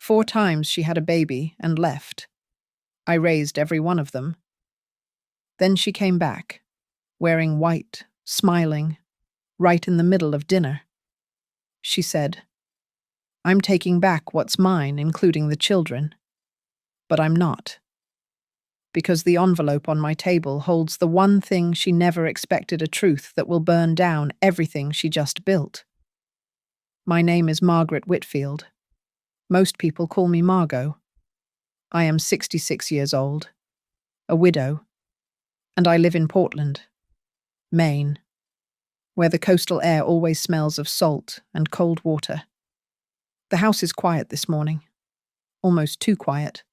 4 times she had a baby and left. I raised every one of them. Then she came back, wearing white, smiling, right in the middle of dinner. She said, "I'm taking back what's mine, including the children." But I'm not. Because the envelope on my table holds the one thing she never expected, a truth that will burn down everything she just built. My name is Margaret Whitfield. Most people call me Margot. I am 66 years old, a widow, and I live in Portland, Maine, where the coastal air always smells of salt and cold water. The house is quiet this morning, almost too quiet.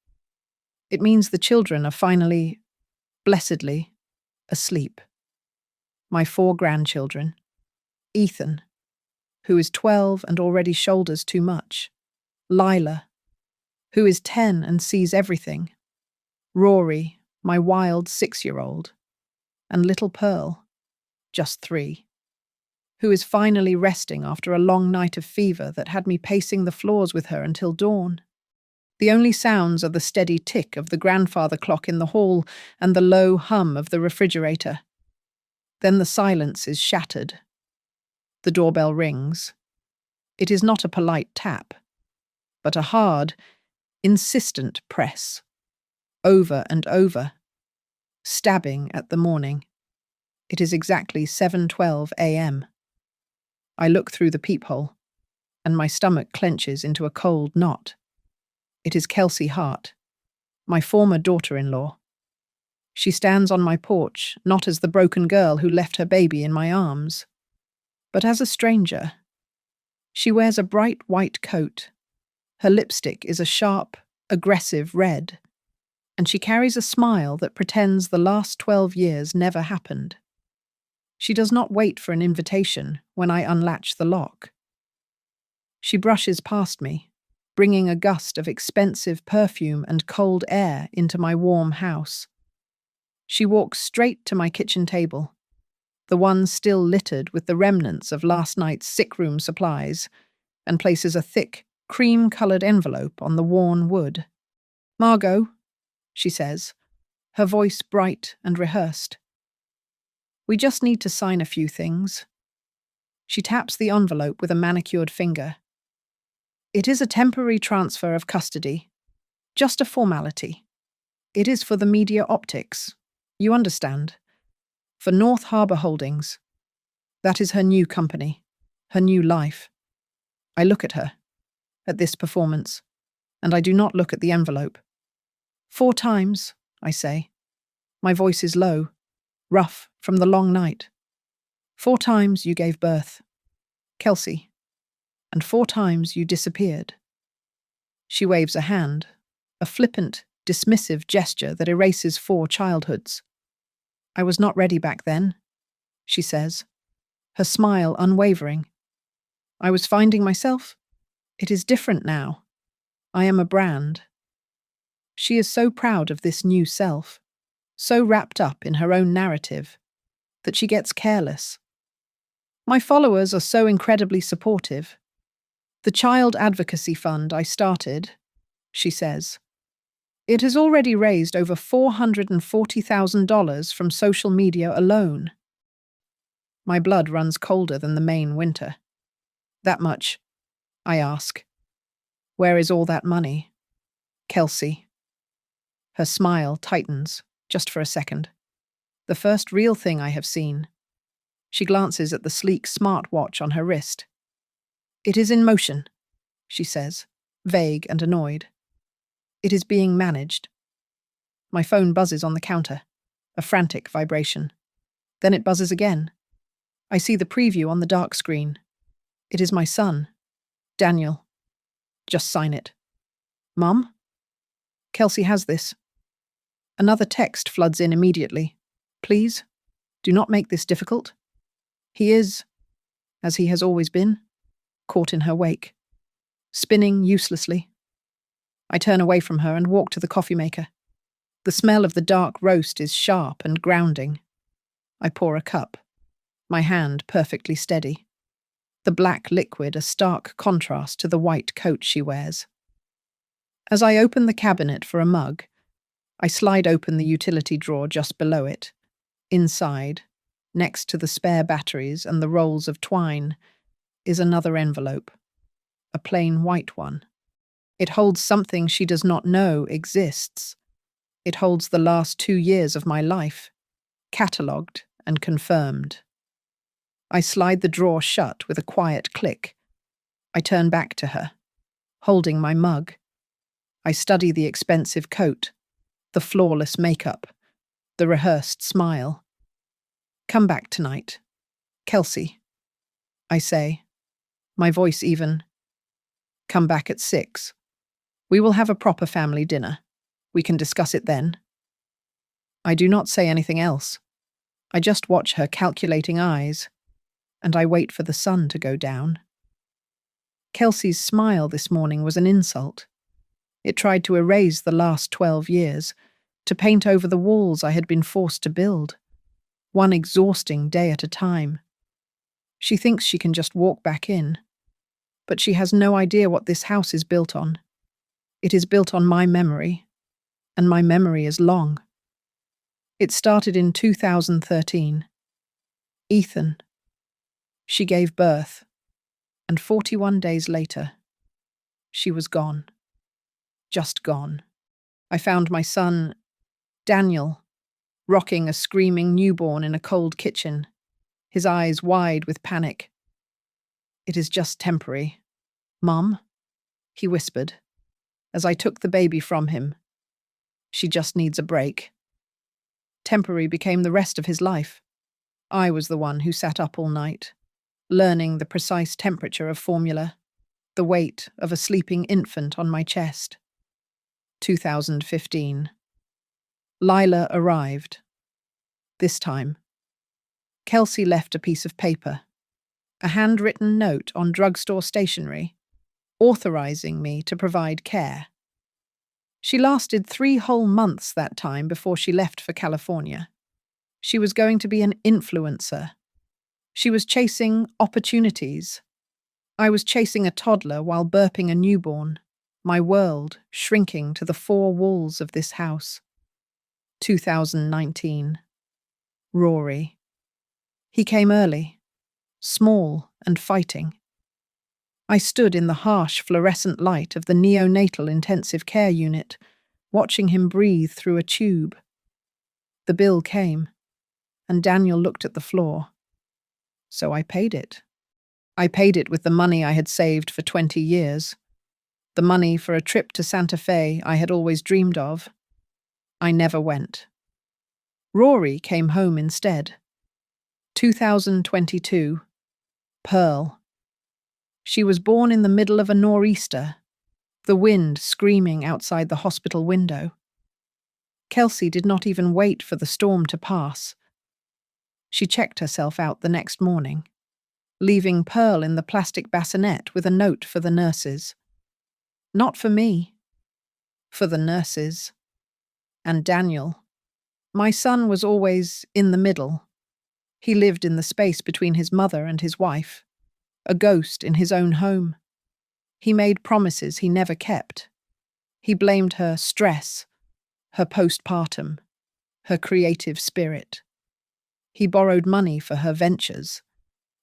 It means the children are finally, blessedly, asleep. My 4 grandchildren. Ethan, who is 12 and already shoulders too much. Lila, who is 10 and sees everything. Rory, my wild 6-year-old. And little Pearl, just 3, who is finally resting after a long night of fever that had me pacing the floors with her until dawn. The only sounds are the steady tick of the grandfather clock in the hall and the low hum of the refrigerator. Then the silence is shattered. The doorbell rings. It is not a polite tap, but a hard, insistent press. Over and over. Stabbing at the morning. It is exactly 7:12 a.m. I look through the peephole, and my stomach clenches into a cold knot. It is Kelsey Hart, my former daughter-in-law. She stands on my porch, not as the broken girl who left her baby in my arms, but as a stranger. She wears a bright white coat. Her lipstick is a sharp, aggressive red, and she carries a smile that pretends the last 12 years never happened. She does not wait for an invitation when I unlatch the lock. She brushes past me, bringing a gust of expensive perfume and cold air into my warm house. She walks straight to my kitchen table, the one still littered with the remnants of last night's sickroom supplies, and places a thick, cream-coloured envelope on the worn wood. "Margot," she says, her voice bright and rehearsed. "We just need to sign a few things." She taps the envelope with a manicured finger. "It is a temporary transfer of custody. Just a formality. It is for the media optics. You understand. For North Harbour Holdings. That is her new company. Her new life." I look at her, at this performance, and I do not look at the envelope. 4 times, I say. My voice is low, rough from the long night. 4 times you gave birth, Kelsey, and 4 times you disappeared. She waves a hand, a flippant, dismissive gesture that erases 4 childhoods. "I was not ready back then," she says, her smile unwavering. "I was finding myself. It is different now. I am a brand." She is so proud of this new self, so wrapped up in her own narrative, that she gets careless. "My followers are so incredibly supportive. The child advocacy fund I started," she says, "it has already raised over $440,000 from social media alone." My blood runs colder than the Maine winter. "That much?" I ask. "Where is all that money, Kelsey?" Her smile tightens, just for a second. The first real thing I have seen. She glances at the sleek smartwatch on her wrist. "It is in motion," she says, vague and annoyed. "It is being managed." My phone buzzes on the counter, a frantic vibration. Then it buzzes again. I see the preview on the dark screen. It is my son, Daniel. "Just sign it." "Mum?" "Kelsey has this." Another text floods in immediately. "Please, do not make this difficult." He is, as he has always been, caught in her wake, spinning uselessly. I turn away from her and walk to the coffee maker. The smell of the dark roast is sharp and grounding. I pour a cup, my hand perfectly steady. The black liquid a stark contrast to the white coat she wears. As I open the cabinet for a mug, I slide open the utility drawer just below it. Inside, next to the spare batteries and the rolls of twine, is another envelope, a plain white one. It holds something she does not know exists. It holds the last 2 years of my life, catalogued and confirmed. I slide the drawer shut with a quiet click. I turn back to her, holding my mug. I study the expensive coat, the flawless makeup, the rehearsed smile. "Come back tonight, Kelsey," I say, my voice even. "Come back at 6. We will have a proper family dinner. We can discuss it then." I do not say anything else. I just watch her calculating eyes, and I wait for the sun to go down. Kelsey's smile this morning was an insult. It tried to erase the last 12 years, to paint over the walls I had been forced to build, one exhausting day at a time. She thinks she can just walk back in, but she has no idea what this house is built on. It is built on my memory, and my memory is long. It started in 2013. Ethan. She gave birth, and 41 days later, she was gone. Just gone. I found my son, Daniel, rocking a screaming newborn in a cold kitchen, his eyes wide with panic. "It is just temporary, Mum," he whispered, as I took the baby from him. "She just needs a break." Temporary became the rest of his life. I was the one who sat up all night, learning the precise temperature of formula, the weight of a sleeping infant on my chest. 2015. Lila arrived. This time, Kelsey left a piece of paper, a handwritten note on drugstore stationery, authorizing me to provide care. She lasted 3 whole months that time before she left for California. She was going to be an influencer. She was chasing opportunities. I was chasing a toddler while burping a newborn, my world shrinking to the 4 walls of this house. 2019. Rory. He came early, small and fighting. I stood in the harsh fluorescent light of the neonatal intensive care unit, watching him breathe through a tube. The bill came, and Daniel looked at the floor. So I paid it. I paid it with the money I had saved for 20 years, the money for a trip to Santa Fe I had always dreamed of. I never went. Rory came home instead. 2022. Pearl. She was born in the middle of a nor'easter, the wind screaming outside the hospital window. Kelsey did not even wait for the storm to pass. She checked herself out the next morning, leaving Pearl in the plastic bassinet with a note for the nurses. Not for me. For the nurses. And Daniel. My son was always in the middle. He lived in the space between his mother and his wife, a ghost in his own home. He made promises he never kept. He blamed her stress, her postpartum, her creative spirit. He borrowed money for her ventures,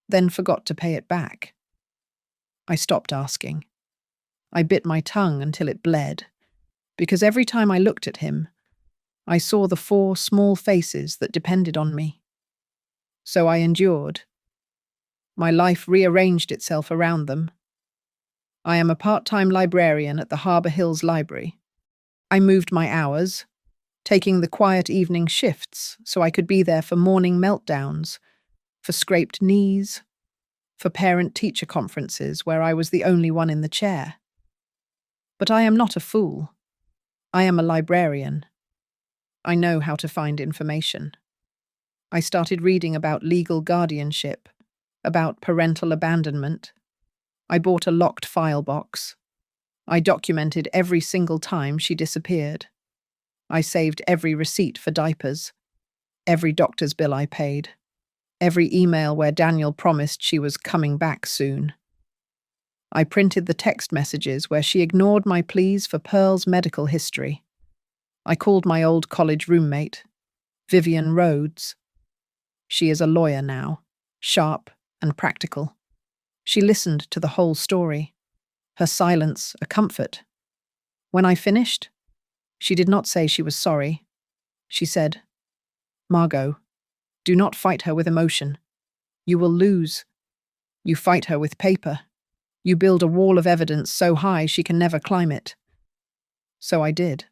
then forgot to pay it back. I stopped asking. I bit my tongue until it bled, because every time I looked at him, I saw the 4 small faces that depended on me. So I endured. My life rearranged itself around them. I am a part-time librarian at the Harbour Hills Library. I moved my hours, taking the quiet evening shifts so I could be there for morning meltdowns, for scraped knees, for parent-teacher conferences where I was the only one in the chair. But I am not a fool. I am a librarian. I know how to find information. I started reading about legal guardianship, about parental abandonment. I bought a locked file box. I documented every single time she disappeared. I saved every receipt for diapers, every doctor's bill I paid, every email where Daniel promised she was coming back soon. I printed the text messages where she ignored my pleas for Pearl's medical history. I called my old college roommate, Vivian Rhodes. She is a lawyer now, sharp and practical. She listened to the whole story, her silence a comfort. When I finished, she did not say she was sorry. She said, "Margot, do not fight her with emotion. You will lose. You fight her with paper. You build a wall of evidence so high she can never climb it." So I did.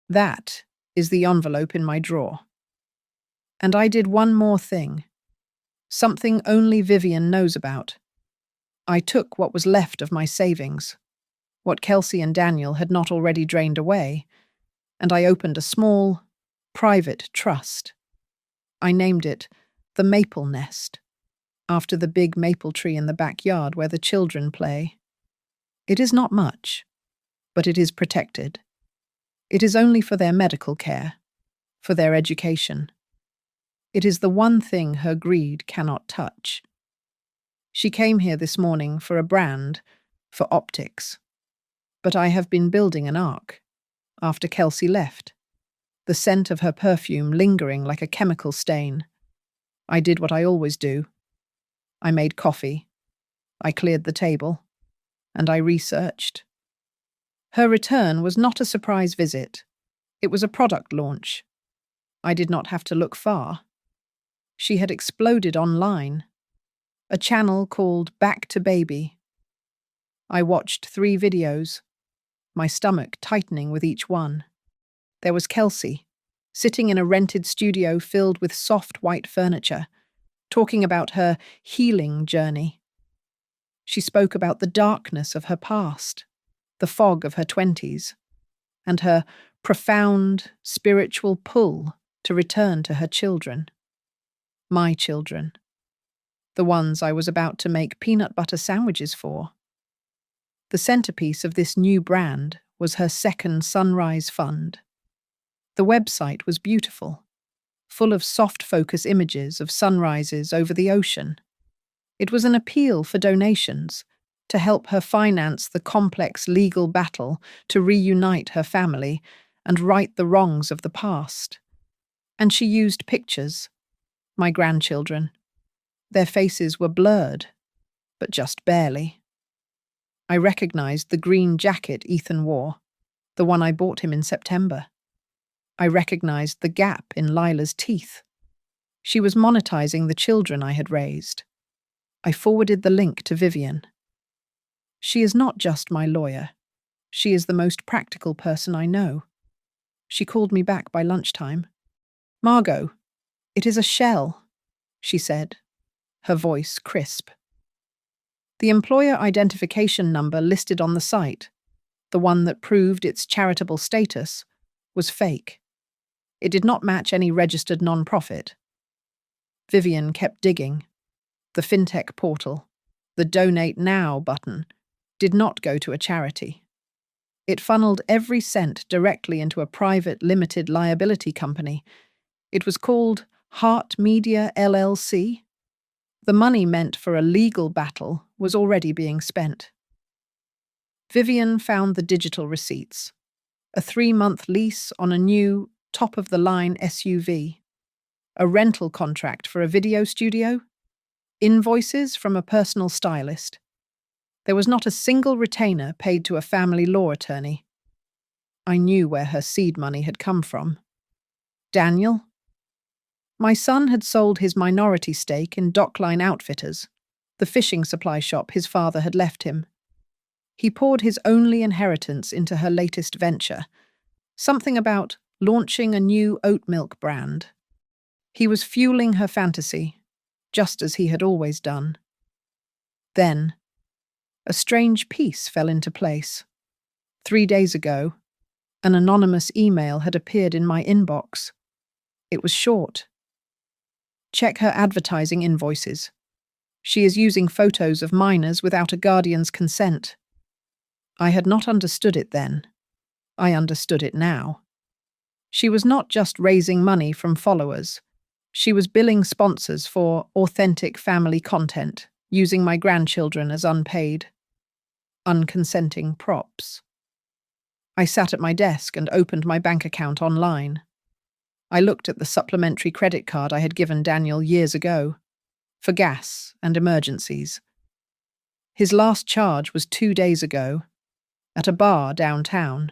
That is the envelope in my drawer. And I did one more thing. Something only Vivian knows about. I took what was left of my savings, what Kelsey and Daniel had not already drained away, and I opened a small, private trust. I named it the Maple Nest, after the big maple tree in the backyard where the children play. It is not much, but it is protected. It is only for their medical care, for their education. It is the one thing her greed cannot touch. She came here this morning for a brand, for optics. But I have been building an ark, after Kelsey left, the scent of her perfume lingering like a chemical stain. I did what I always do. I made coffee, I cleared the table, and I researched. Her return was not a surprise visit. It was a product launch. I did not have to look far. She had exploded online. A channel called Back to Baby. I watched 3 videos, my stomach tightening with each one. There was Kelsey, sitting in a rented studio filled with soft white furniture, talking about her healing journey. She spoke about the darkness of her past, the fog of her 20s, and her profound spiritual pull to return to her children. My children. The ones I was about to make peanut butter sandwiches for. The centerpiece of this new brand was her second Sunrise Fund. The website was beautiful, full of soft focus images of sunrises over the ocean. It was an appeal for donations to help her finance the complex legal battle to reunite her family and right the wrongs of the past. And she used pictures, my grandchildren. Their faces were blurred, but just barely. I recognized the green jacket Ethan wore, the one I bought him in September. I recognized the gap in Lila's teeth. She was monetizing the children I had raised. I forwarded the link to Vivian. She is not just my lawyer. She is the most practical person I know. She called me back by lunchtime. "Margot, it is a shell," she said, her voice crisp. The employer identification number listed on the site, the one that proved its charitable status, was fake. It did not match any registered non-profit. Vivian kept digging. The fintech portal, the Donate Now button, did not go to a charity. It funneled every cent directly into a private limited liability company. It was called Heart Media LLC. The money meant for a legal battle was already being spent. Vivian found the digital receipts. A 3-month lease on a new, top-of-the-line SUV. A rental contract for a video studio. Invoices from a personal stylist. There was not a single retainer paid to a family law attorney. I knew where her seed money had come from. Daniel? My son had sold his minority stake in Dockline Outfitters, the fishing supply shop his father had left him. He poured his only inheritance into her latest venture, something about launching a new oat milk brand. He was fueling her fantasy, just as he had always done. Then, a strange piece fell into place. 3 days ago, an anonymous email had appeared in my inbox. It was short. Check her advertising invoices. She is using photos of minors without a guardian's consent. I had not understood it then. I understood it now. She was not just raising money from followers. She was billing sponsors for authentic family content, using my grandchildren as unpaid. unconsenting props. I sat at my desk and opened my bank account online. I looked at the supplementary credit card I had given Daniel years ago, for gas and emergencies. His last charge was 2 days ago, at a bar downtown.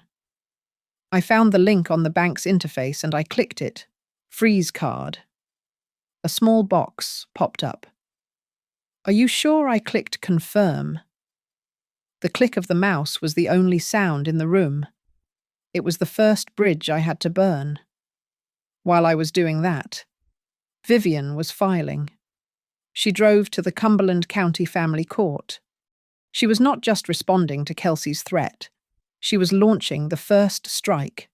I found the link on the bank's interface and I clicked it. Freeze card. A small box popped up. Are you sure I clicked confirm? The click of the mouse was the only sound in the room. It was the first bridge I had to burn. While I was doing that, Vivian was filing. She drove to the Cumberland County Family Court. She was not just responding to Kelsey's threat. She was launching the first strike.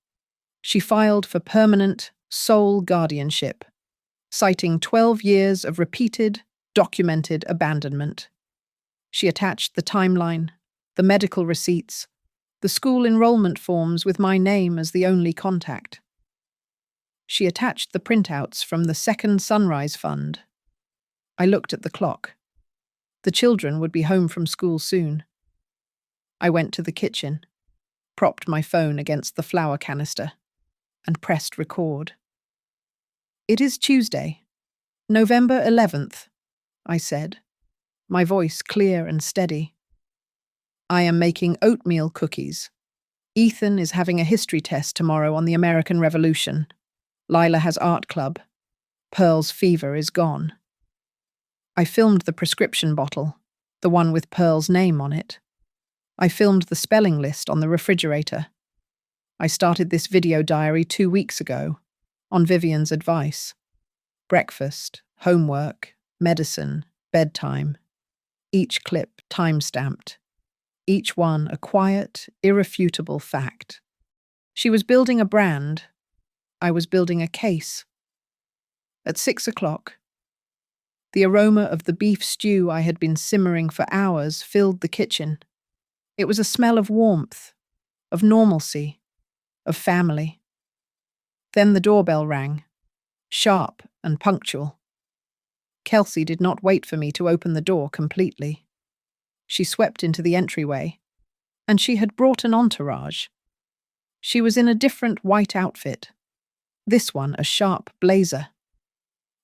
She filed for permanent, sole guardianship, citing 12 years of repeated, documented abandonment. She attached the timeline, the medical receipts, the school enrollment forms with my name as the only contact. She attached the printouts from the Second Sunrise Fund. I looked at the clock. The children would be home from school soon. I went to the kitchen, propped my phone against the flour canister, and pressed record. It is Tuesday, November 11th, I said, my voice clear and steady. I am making oatmeal cookies. Ethan is having a history test tomorrow on the American Revolution. Lila has art club. Pearl's fever is gone. I filmed the prescription bottle, the one with Pearl's name on it. I filmed the spelling list on the refrigerator. I started this video diary 2 weeks ago, on Vivian's advice. Breakfast, homework, medicine, bedtime. Each clip time-stamped. Each one a quiet, irrefutable fact. She was building a brand. I was building a case. At 6 o'clock, the aroma of the beef stew I had been simmering for hours filled the kitchen. It was a smell of warmth, of normalcy, of family. Then the doorbell rang, sharp and punctual. Kelsey did not wait for me to open the door completely. She swept into the entryway, and she had brought an entourage. She was in a different white outfit, this one a sharp blazer.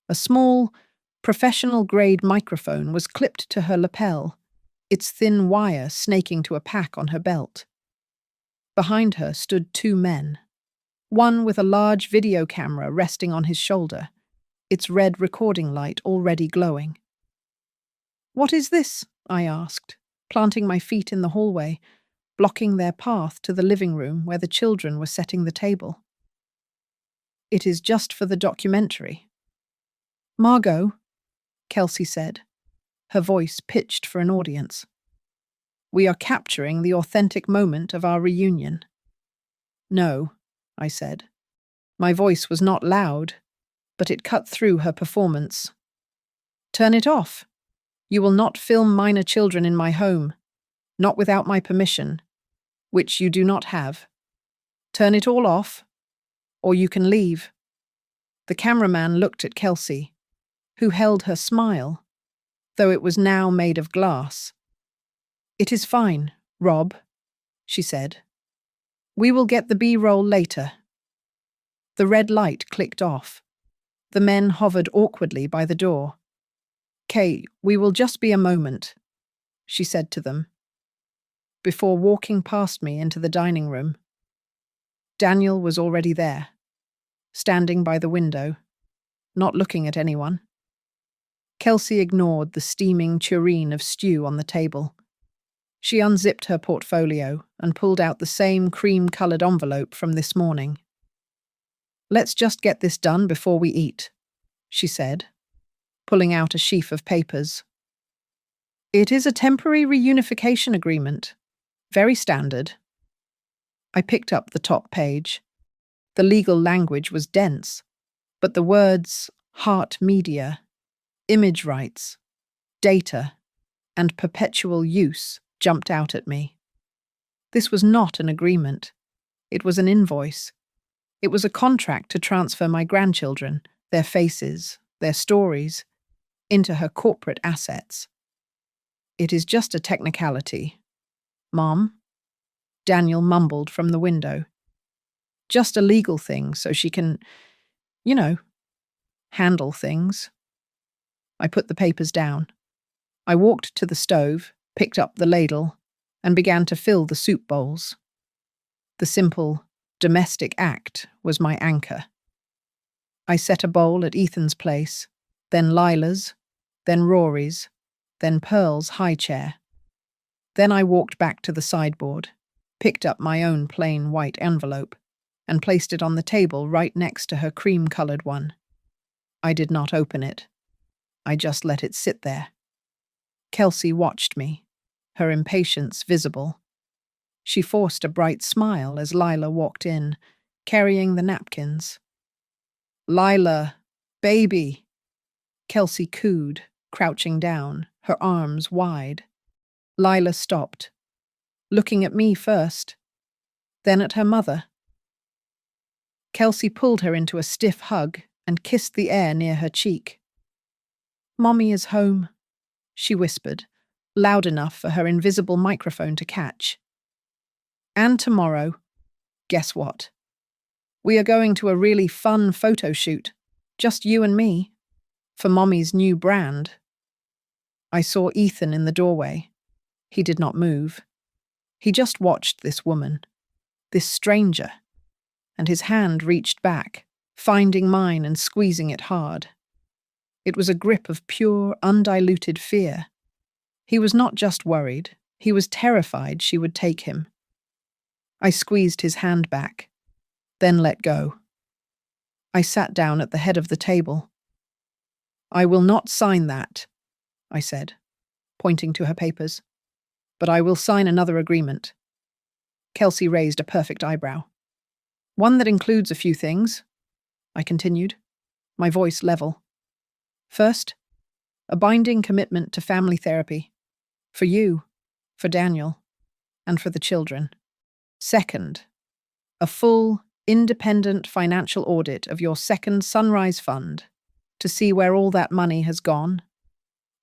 A small, professional-grade microphone was clipped to her lapel, its thin wire snaking to a pack on her belt. Behind her stood 2 men, one with a large video camera resting on his shoulder, its red recording light already glowing. "What is this?" I asked, planting my feet in the hallway, blocking their path to the living room where the children were setting the table. "It is just for the documentary." "Margot," Kelsey said, her voice pitched for an audience. "We are capturing the authentic moment of our reunion." "No," I said. My voice was not loud, but it cut through her performance. "Turn it off. You will not film minor children in my home, not without my permission, which you do not have. Turn it all off, or you can leave." The cameraman looked at Kelsey, who held her smile, though it was now made of glass. "It is fine, Rob," she said. "We will get the B-roll later." The red light clicked off. The men hovered awkwardly by the door. "Kay, we will just be a moment," she said to them, before walking past me into the dining room. Daniel was already there, standing by the window, not looking at anyone. Kelsey ignored the steaming tureen of stew on the table. She unzipped her portfolio and pulled out the same cream-coloured envelope from this morning. "Let's just get this done before we eat," she said, pulling out a sheaf of papers. "It is a temporary reunification agreement. Very standard." I picked up the top page. The legal language was dense, but the words Heart Media, image rights, data, and perpetual use jumped out at me. This was not an agreement. It was an invoice. It was a contract to transfer my grandchildren, their faces, their stories, into her corporate assets. "It is just a technicality," Mom, Daniel mumbled from the window. Just a legal thing so she can, you know, handle things. I put the papers down. I walked to the stove, picked up the ladle, and began to fill the soup bowls. The simple, domestic act was my anchor. I set a bowl at Ethan's place, then Lila's, then Rory's, then Pearl's high chair. Then I walked back to the sideboard, picked up my own plain white envelope, and placed it on the table right next to her cream-colored one. I did not open it. I just let it sit there. Kelsey watched me, her impatience visible. She forced a bright smile as Lila walked in, carrying the napkins. "Lila, baby!" Kelsey cooed, crouching down, her arms wide. Lila stopped, looking at me first, then at her mother. Kelsey pulled her into a stiff hug and kissed the air near her cheek. "Mommy is home," she whispered, loud enough for her invisible microphone to catch. "And tomorrow, guess what? We are going to a really fun photo shoot, just you and me, for Mommy's new brand." I saw Ethan in the doorway. He did not move. He just watched this woman, this stranger, and his hand reached back, finding mine and squeezing it hard. It was a grip of pure, undiluted fear. He was not just worried, he was terrified she would take him. I squeezed his hand back, then let go. I sat down at the head of the table. "I will not sign that," I said, pointing to her papers. "But I will sign another agreement." Kelsey raised a perfect eyebrow. "One that includes a few things," I continued, my voice level. "First, a binding commitment to family therapy. For you, for Daniel, and for the children. Second, a full, independent financial audit of your second Sunrise Fund to see where all that money has gone.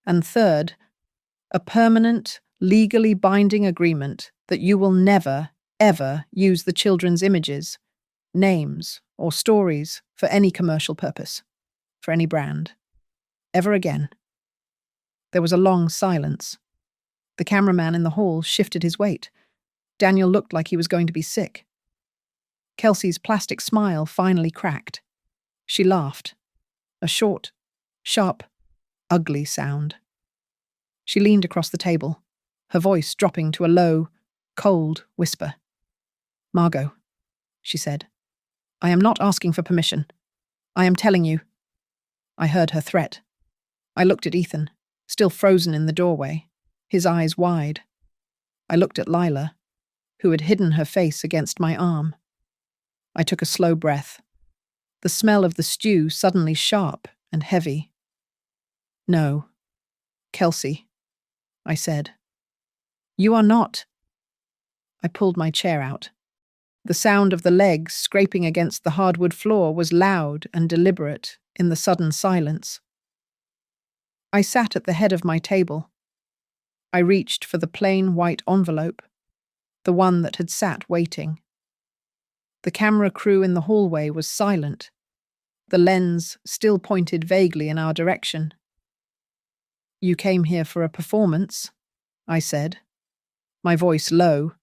And third, a permanent, legally binding agreement that you will never, ever use the children's images, names, or stories for any commercial purpose, for any brand, ever again." There was a long silence. The cameraman in the hall shifted his weight. Daniel looked like he was going to be sick. Kelsey's plastic smile finally cracked. She laughed. A short, sharp, ugly sound. She leaned across the table, her voice dropping to a low, cold whisper. "Margot," she said, "I am not asking for permission. I am telling you." I heard her threat. I looked at Ethan, still frozen in the doorway, his eyes wide. I looked at Lila, who had hidden her face against my arm. I took a slow breath, the smell of the stew suddenly sharp and heavy. "No, Kelsey," I said. "You are not." I pulled my chair out. The sound of the legs scraping against the hardwood floor was loud and deliberate in the sudden silence. I sat at the head of my table. I reached for the plain white envelope, the one that had sat waiting. The camera crew in the hallway was silent. The lens still pointed vaguely in our direction. "You came here for a performance," I said, my voice low,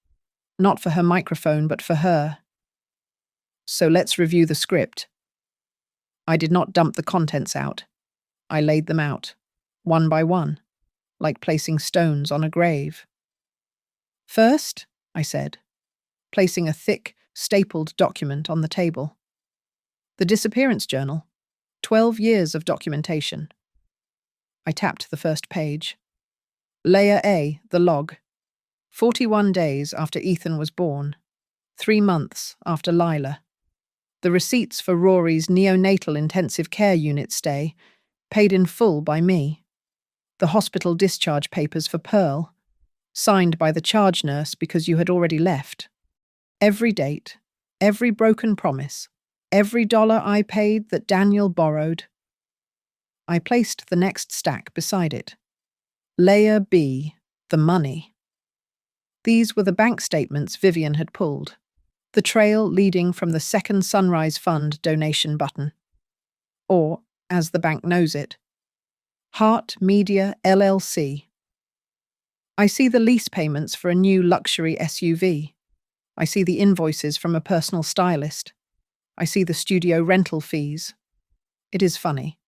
not for her microphone but for her. "So let's review the script." I did not dump the contents out. I laid them out, one by one, like placing stones on a grave. "First," I said, placing a thick, stapled document on the table. "The disappearance journal. 12 years of documentation." I tapped the first page. Layer A, the log. 41 days after Ethan was born. 3 months after Lila. The receipts for Rory's neonatal intensive care unit stay, paid in full by me. The hospital discharge papers for Pearl, signed by the charge nurse because you had already left. Every date, every broken promise, every dollar I paid that Daniel borrowed. I placed the next stack beside it. Layer B, the money. These were the bank statements Vivian had pulled, the trail leading from the Second Sunrise Fund donation button. Or, as the bank knows it, Hart Media LLC. I see the lease payments for a new luxury SUV. I see the invoices from a personal stylist. I see the studio rental fees. It is funny.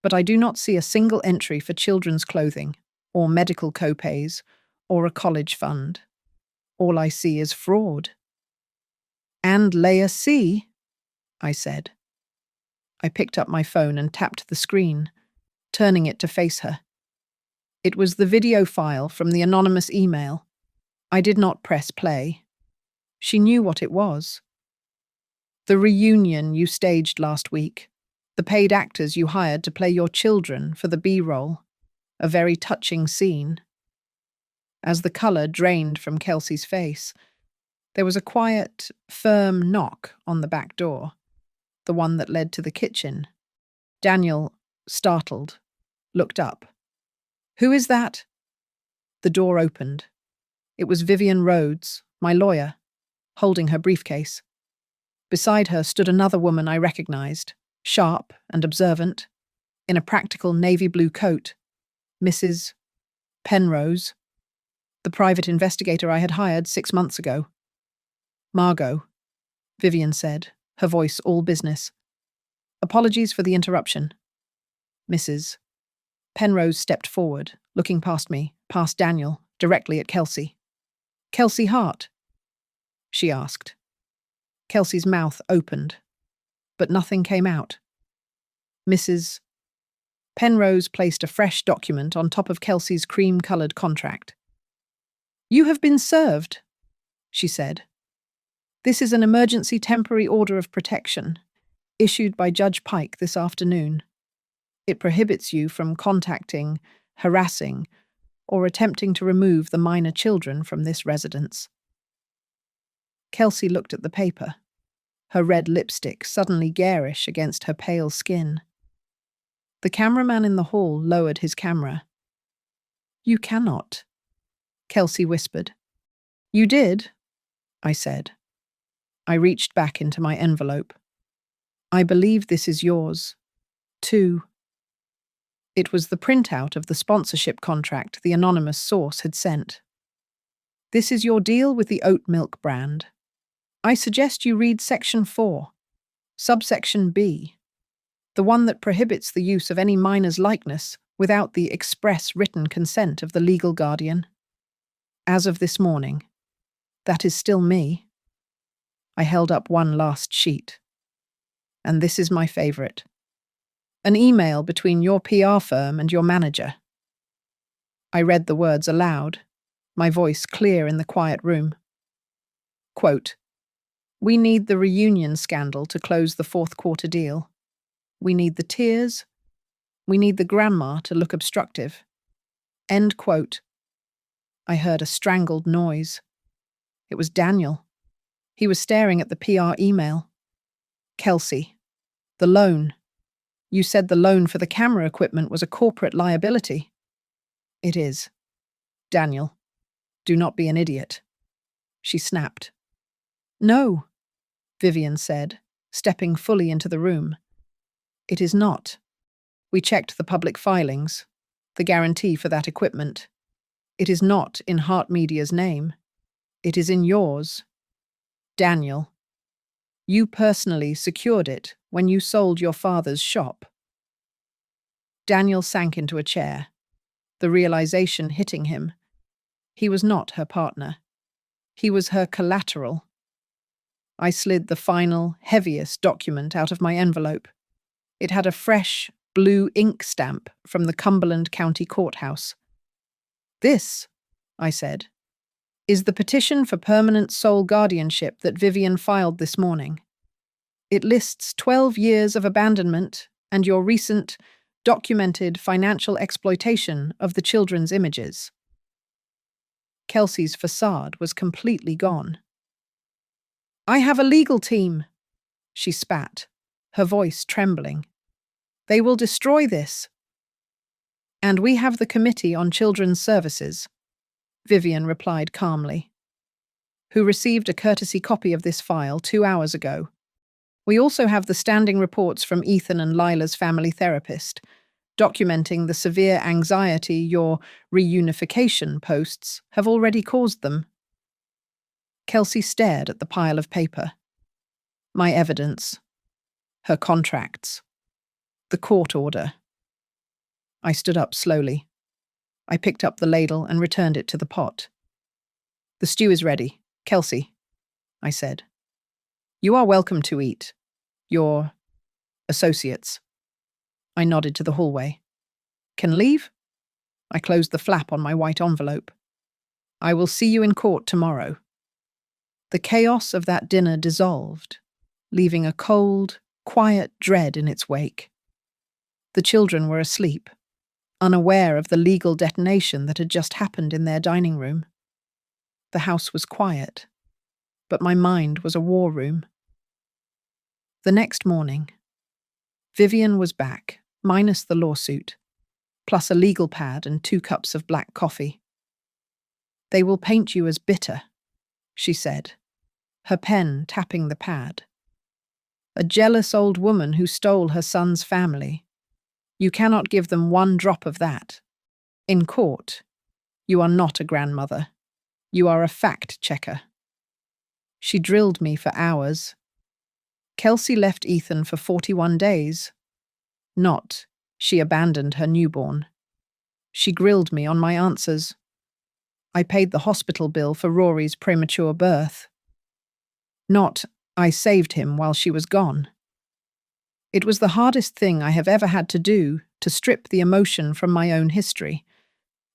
But I do not see a single entry for children's clothing, or medical copays, or a college fund. All I see is fraud. And Leia C., I said. I picked up my phone and tapped the screen, turning it to face her. It was the video file from the anonymous email. I did not press play. She knew what it was. The reunion you staged last week, the paid actors you hired to play your children for the B-roll, a very touching scene. As the colour drained from Kelsey's face, there was a quiet, firm knock on the back door, the one that led to the kitchen. Daniel, startled, looked up. "Who is that?" The door opened. It was Vivian Rhodes, my lawyer, holding her briefcase. Beside her stood another woman I recognized, sharp and observant, in a practical navy blue coat, Mrs. Penrose, the private investigator I had hired 6 months ago. "Margot," Vivian said, her voice all business. "Apologies for the interruption." Mrs. Penrose stepped forward, looking past me, past Daniel, directly at Kelsey. "Kelsey Hart?" she asked. Kelsey's mouth opened, but nothing came out. Mrs. Penrose placed a fresh document on top of Kelsey's cream-coloured contract. "You have been served," she said. "This is an emergency temporary order of protection, issued by Judge Pike this afternoon. It prohibits you from contacting, harassing, or attempting to remove the minor children from this residence." Kelsey looked at the paper, her red lipstick suddenly garish against her pale skin. The cameraman in the hall lowered his camera. "You cannot," Kelsey whispered. "You did," I said. I reached back into my envelope. "I believe this is yours, too." It was the printout of the sponsorship contract the anonymous source had sent. "This is your deal with the oat milk brand. I suggest you read Section 4, subsection B, the one that prohibits the use of any minor's likeness without the express written consent of the legal guardian. As of this morning, that is still me." I held up one last sheet. "And this is my favourite. An email between your PR firm and your manager." I read the words aloud, my voice clear in the quiet room. Quote, "We need the reunion scandal to close the fourth quarter deal. We need the tears. We need the grandma to look obstructive." End quote. I heard a strangled noise. It was Daniel. He was staring at the PR email. "Kelsey, the loan. You said the loan for the camera equipment was a corporate liability." "It is." "Daniel, do not be an idiot." She snapped. "No," Vivian said, stepping fully into the room. "It is not. We checked the public filings, the guarantee for that equipment. It is not in Hart Media's name. It is in yours. Daniel, you personally secured it when you sold your father's shop." Daniel sank into a chair, the realization hitting him. He was not her partner. He was her collateral. I slid the final, heaviest document out of my envelope. It had a fresh, blue ink stamp from the Cumberland County Courthouse. "This," I said, "is the petition for permanent sole guardianship that Vivian filed this morning. It lists 12 years of abandonment and your recent, documented financial exploitation of the children's images." Kelsey's facade was completely gone. "I have a legal team," she spat, her voice trembling. "They will destroy this. And we have the Committee on Children's Services. Vivian replied calmly, who received a courtesy copy of this file 2 hours ago. We also have the standing reports from Ethan and Lila's family therapist, documenting the severe anxiety your reunification posts have already caused them. Kelsey stared at the pile of paper. My evidence. Her contracts. The court order. I stood up slowly. I picked up the ladle and returned it to the pot. The stew is ready, Kelsey, I said. You are welcome to eat. Your associates. I nodded to the hallway. Can leave? I closed the flap on my white envelope. I will see you in court tomorrow. The chaos of that dinner dissolved, leaving a cold, quiet dread in its wake. The children were asleep, unaware of the legal detonation that had just happened in their dining room. The house was quiet, but my mind was a war room. The next morning, Vivian was back, minus the lawsuit, plus a legal pad and 2 cups of black coffee. They will paint you as bitter, she said, her pen tapping the pad. A jealous old woman who stole her son's family. You cannot give them 1 drop of that. In court, you are not a grandmother. You are a fact-checker. She drilled me for hours. Kelsey left Ethan for 41 days. Not, she abandoned her newborn. She grilled me on my answers. I paid the hospital bill for Rory's premature birth. Not, I saved him while she was gone. It was the hardest thing I have ever had to do, to strip the emotion from my own history,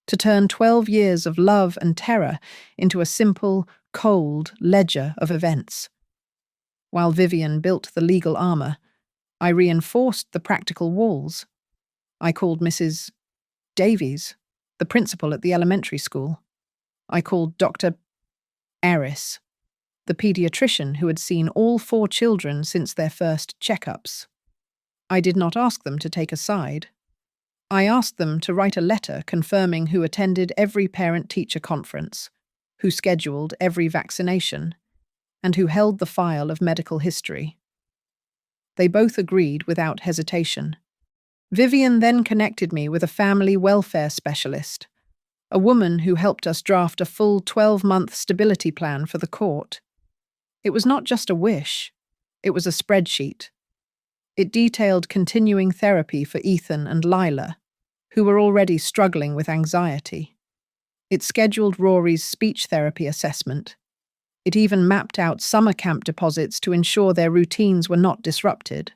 to turn 12 years of love and terror into a simple, cold ledger of events. While Vivian built the legal armor, I reinforced the practical walls. I called Mrs. Davies, the principal at the elementary school. I called Dr. Aris, the pediatrician who had seen all 4 children since their first checkups. I did not ask them to take a side. I asked them to write a letter confirming who attended every parent-teacher conference, who scheduled every vaccination, and who held the file of medical history. They both agreed without hesitation. Vivian then connected me with a family welfare specialist, a woman who helped us draft a full 12-month stability plan for the court. It was not just a wish, it was a spreadsheet. It detailed continuing therapy for Ethan and Lila, who were already struggling with anxiety. It scheduled Rory's speech therapy assessment. It even mapped out summer camp deposits to ensure their routines were not disrupted.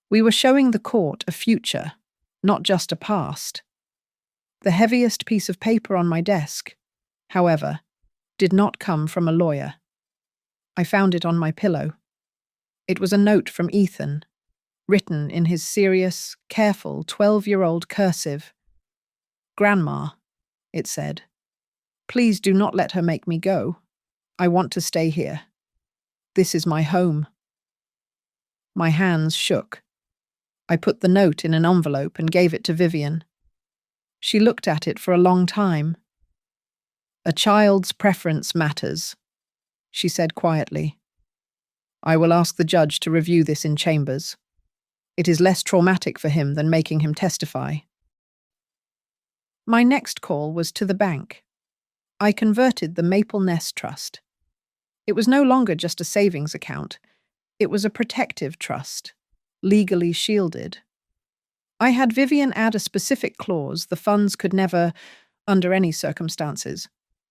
We were showing the court a future, not just a past. The heaviest piece of paper on my desk, however, did not come from a lawyer. I found it on my pillow. It was a note from Ethan, written in his serious, careful 12-year-old cursive. "Grandma," it said, "please do not let her make me go. I want to stay here. This is my home." My hands shook. I put the note in an envelope and gave it to Vivian. She looked at it for a long time. "A child's preference matters," she said quietly. "I will ask the judge to review this in chambers. It is less traumatic for him than making him testify." My next call was to the bank. I converted the Maple Nest Trust. It was no longer just a savings account. It was a protective trust, legally shielded. I had Vivian add a specific clause: the funds could never, under any circumstances,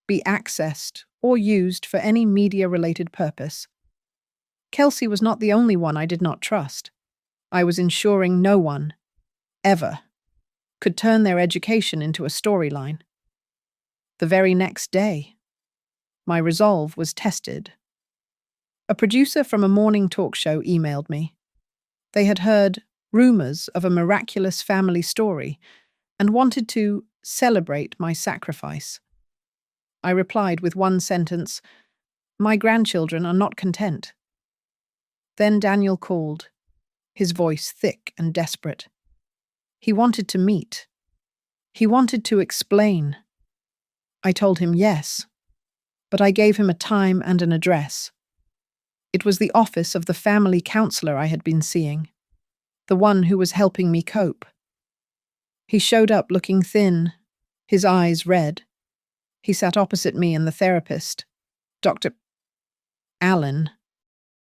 be accessed or used for any media-related purpose. Kelsey was not the only one I did not trust. I was ensuring no one, ever, could turn their education into a storyline. The very next day, my resolve was tested. A producer from a morning talk show emailed me. They had heard rumors of a miraculous family story and wanted to celebrate my sacrifice. I replied with one sentence: "My grandchildren are not content." Then Daniel called, his voice thick and desperate. He wanted to meet. He wanted to explain. I told him yes, but I gave him a time and an address. It was the office of the family counselor I had been seeing, the one who was helping me cope. He showed up looking thin, his eyes red. He sat opposite me and the therapist, Dr. Allen.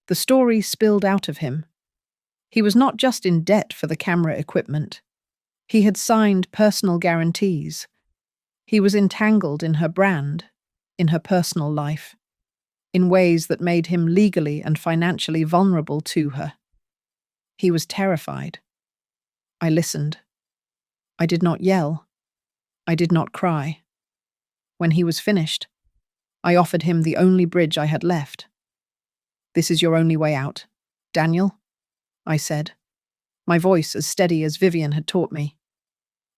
The story spilled out of him. He was not just in debt for the camera equipment. He had signed personal guarantees. He was entangled in her brand, in her personal life, in ways that made him legally and financially vulnerable to her. He was terrified. I listened. I did not yell. I did not cry. When he was finished, I offered him the only bridge I had left. "This is your only way out, Daniel," I said, my voice as steady as Vivian had taught me.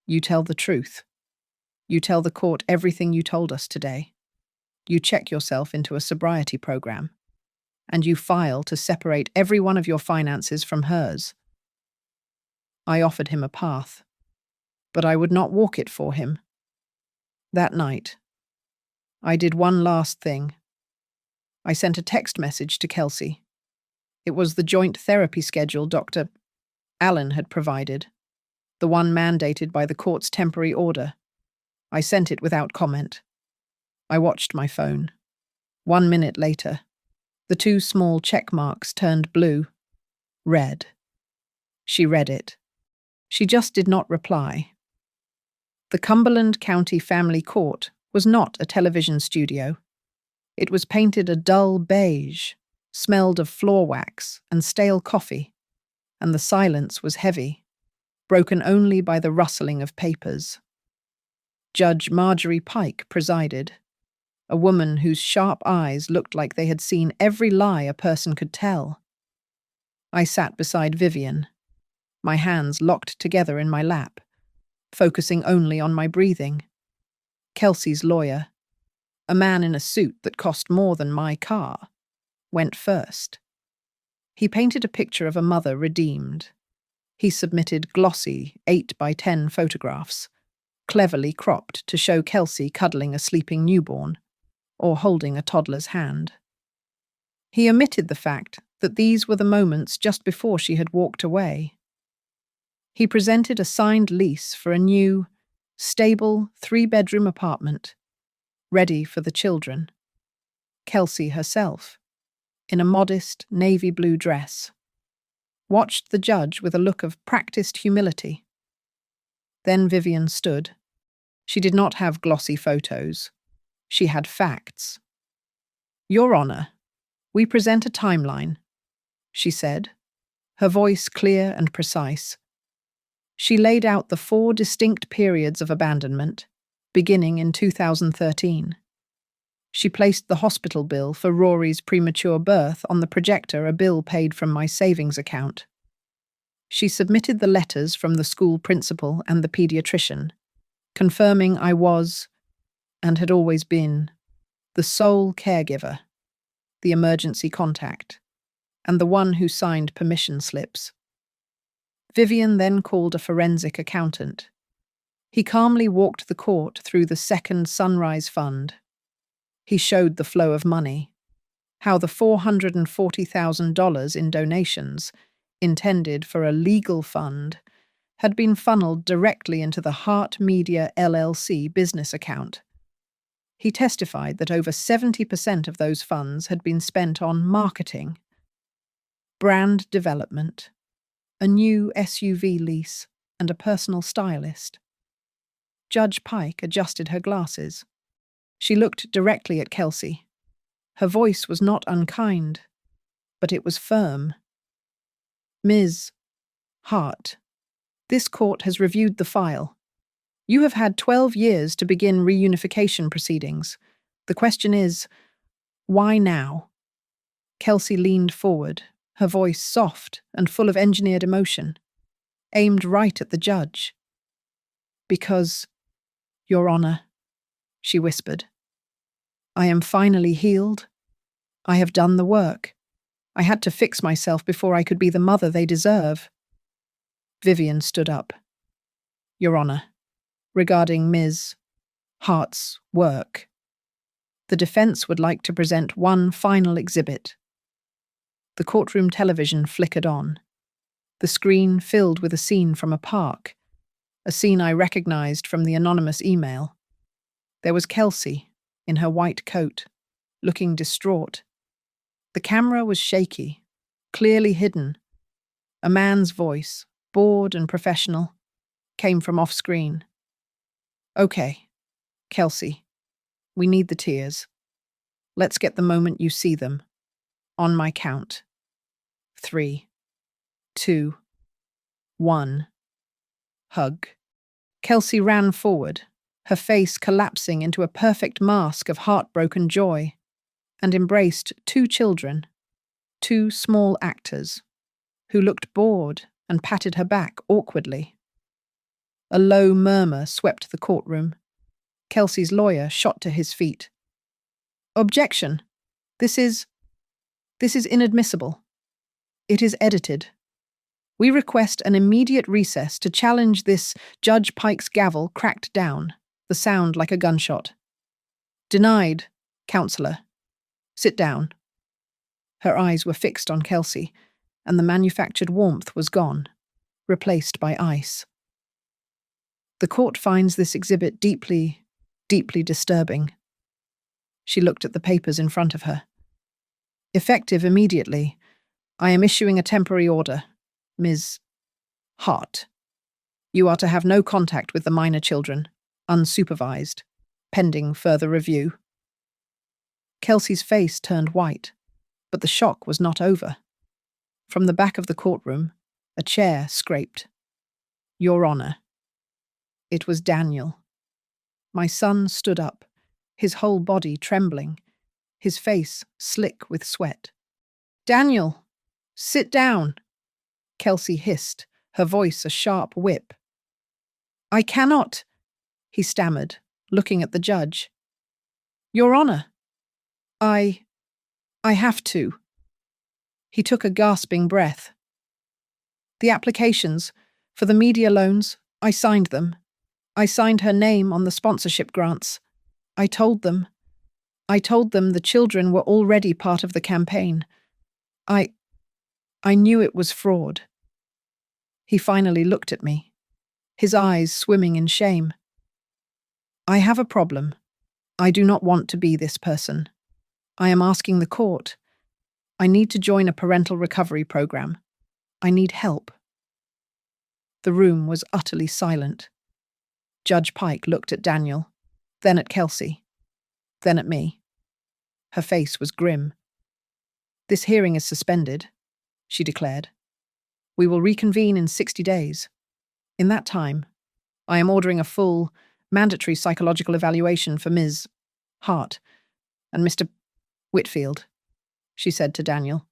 "You tell the truth. You tell the court everything you told us today. You check yourself into a sobriety program, and you file to separate every one of your finances from hers." I offered him a path, but I would not walk it for him. That night, I did one last thing. I sent a text message to Kelsey. It was the joint therapy schedule Dr. Allen had provided, the one mandated by the court's temporary order. I sent it without comment. I watched my phone. 1 minute later, the 2 small check marks turned blue, red. She read it. She just did not reply. The Cumberland County Family Court was not a television studio. It was painted a dull beige, smelled of floor wax and stale coffee, and the silence was heavy, broken only by the rustling of papers. Judge Marjorie Pike presided, a woman whose sharp eyes looked like they had seen every lie a person could tell. I sat beside Vivian, my hands locked together in my lap, focusing only on my breathing. Kelsey's lawyer, a man in a suit that cost more than my car, went first. He painted a picture of a mother redeemed. He submitted glossy 8x10 photographs, cleverly cropped to show Kelsey cuddling a sleeping newborn or holding a toddler's hand. He omitted the fact that these were the moments just before she had walked away. He presented a signed lease for a new, stable 3-bedroom apartment, ready for the children. Kelsey herself, in a modest navy blue dress, watched the judge with a look of practiced humility. Then Vivian stood. She did not have glossy photos. She had facts. "Your Honor, we present a timeline," she said, her voice clear and precise. She laid out the 4 distinct periods of abandonment, beginning in 2013. She placed the hospital bill for Rory's premature birth on the projector, a bill paid from my savings account. She submitted the letters from the school principal and the pediatrician, confirming I was, and had always been, the sole caregiver, the emergency contact, and the one who signed permission slips. Vivian then called a forensic accountant. He calmly walked the court through the second Sunrise Fund. He showed the flow of money, how the $440,000 in donations, intended for a legal fund, had been funneled directly into the Hart Media LLC business account. He testified that over 70% of those funds had been spent on marketing, brand development, a new SUV lease, and a personal stylist. Judge Pike adjusted her glasses. She looked directly at Kelsey. Her voice was not unkind, but it was firm. "Ms. Hart, this court has reviewed the file. You have had 12 years to begin reunification proceedings. The question is, why now?" Kelsey leaned forward, her voice soft and full of engineered emotion, aimed right at the judge. "Because, Your Honor," she whispered, "I am finally healed. I have done the work. I had to fix myself before I could be the mother they deserve." Vivian stood up. "Your Honor, regarding Ms. Hart's work. The defense would like to present one final exhibit. The courtroom television flickered on. The screen filled with a scene from a park, a scene I recognized from the anonymous email. There was Kelsey, in her white coat, looking distraught. The camera was shaky, clearly hidden. A man's voice, bored and professional, came from off-screen. "Okay, Kelsey, we need the tears. Let's get the moment you see them. On my count. 3, 2, 1. Hug." Kelsey ran forward, her face collapsing into a perfect mask of heartbroken joy, and embraced 2 children, 2 small actors, who looked bored and patted her back awkwardly. A low murmur swept the courtroom. Kelsey's lawyer shot to his feet. "Objection! This is inadmissible. It is edited. We request an immediate recess to challenge this." Judge Pike's gavel cracked down, the sound like a gunshot. "Denied, Counselor. Sit down." Her eyes were fixed on Kelsey, and the manufactured warmth was gone, replaced by ice. "The court finds this exhibit deeply, deeply disturbing." She looked at the papers in front of her. "Effective immediately, I am issuing a temporary order. Ms. Hart, you are to have no contact with the minor children, unsupervised, pending further review." Kelsey's face turned white, but the shock was not over. From the back of the courtroom, a chair scraped. "Your Honor." It was Daniel. My son stood up, his whole body trembling, his face slick with sweat. "Daniel, sit down," Kelsey hissed, her voice a sharp whip. "I cannot," he stammered, looking at the judge. "Your Honor, I have to." He took a gasping breath. "The applications for the media loans, I signed them. I signed her name on the sponsorship grants. I told them the children were already part of the campaign. I knew it was fraud." He finally looked at me, his eyes swimming in shame. "I have a problem. I do not want to be this person. I am asking the court. I need to join a parental recovery program. I need help." The room was utterly silent. Judge Pike looked at Daniel, then at Kelsey, then at me. Her face was grim. "This hearing is suspended," she declared. "We will reconvene in 60 days. In that time, I am ordering a full, mandatory psychological evaluation for Ms. Hart and Mr. Whitfield," she said to Daniel.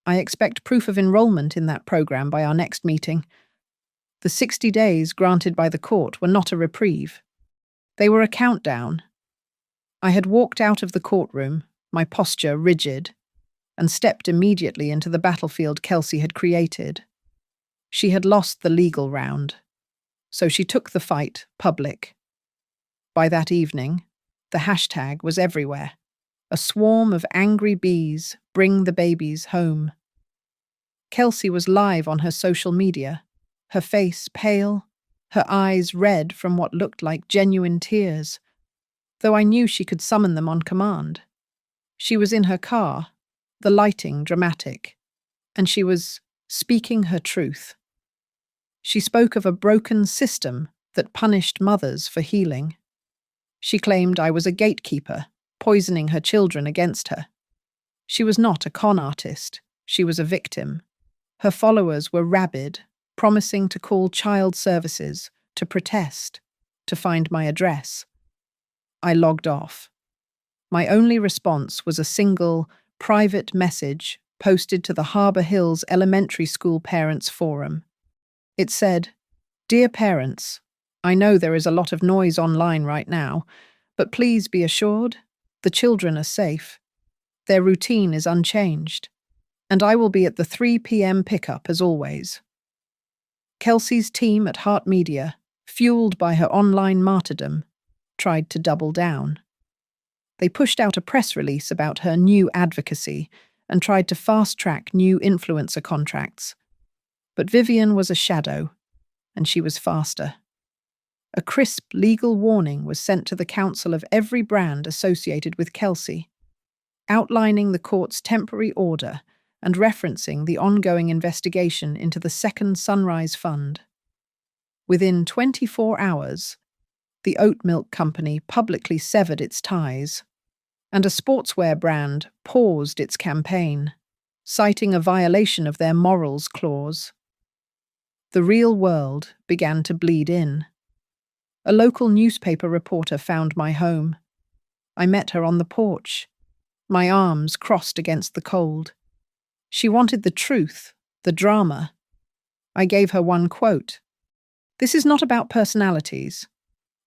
"I expect proof of enrollment in that program by our next meeting." The 60 days granted by the court were not a reprieve. They were a countdown. I had walked out of the courtroom, my posture rigid, and stepped immediately into the battlefield Kelsey had created. She had lost the legal round, so she took the fight public. By that evening, the hashtag was everywhere. A swarm of angry bees, "Bring the babies home." Kelsey was live on her social media, her face pale, her eyes red from what looked like genuine tears, though I knew she could summon them on command. She was in her car, the lighting dramatic, and she was speaking her truth. She spoke of a broken system that punished mothers for healing. She claimed I was a gatekeeper, poisoning her children against her. She was not a con artist, she was a victim. Her followers were rabid, promising to call child services, to protest, to find my address. I logged off. My only response was a single, private message posted to the Harbour Hills Elementary School Parents Forum. It said, "Dear parents, I know there is a lot of noise online right now, but please be assured, the children are safe. Their routine is unchanged, and I will be at the 3 p.m. pickup as always." Kelsey's team at Heart Media, fueled by her online martyrdom, tried to double down. They pushed out a press release about her new advocacy and tried to fast-track new influencer contracts. But Vivian was a shadow, and she was faster. A crisp legal warning was sent to the council of every brand associated with Kelsey, outlining the court's temporary order and referencing the ongoing investigation into the Second Sunrise Fund. Within 24 hours, the oat milk company publicly severed its ties, and a sportswear brand paused its campaign, citing a violation of their morals clause. The real world began to bleed in. A local newspaper reporter found my home. I met her on the porch, my arms crossed against the cold. She wanted the truth, the drama. I gave her one quote. "This is not about personalities.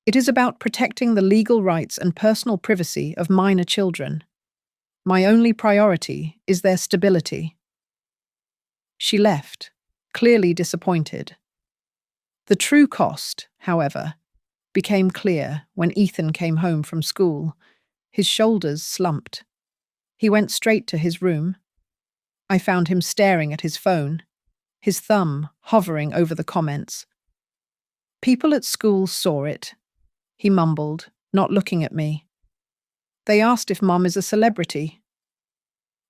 It is about protecting the legal rights and personal privacy of minor children. My only priority is their stability." She left, clearly disappointed. The true cost, however, became clear when Ethan came home from school. His shoulders slumped. He went straight to his room. I found him staring at his phone, his thumb hovering over the comments. "People at school saw it," he mumbled, not looking at me. "They asked if Mom is a celebrity."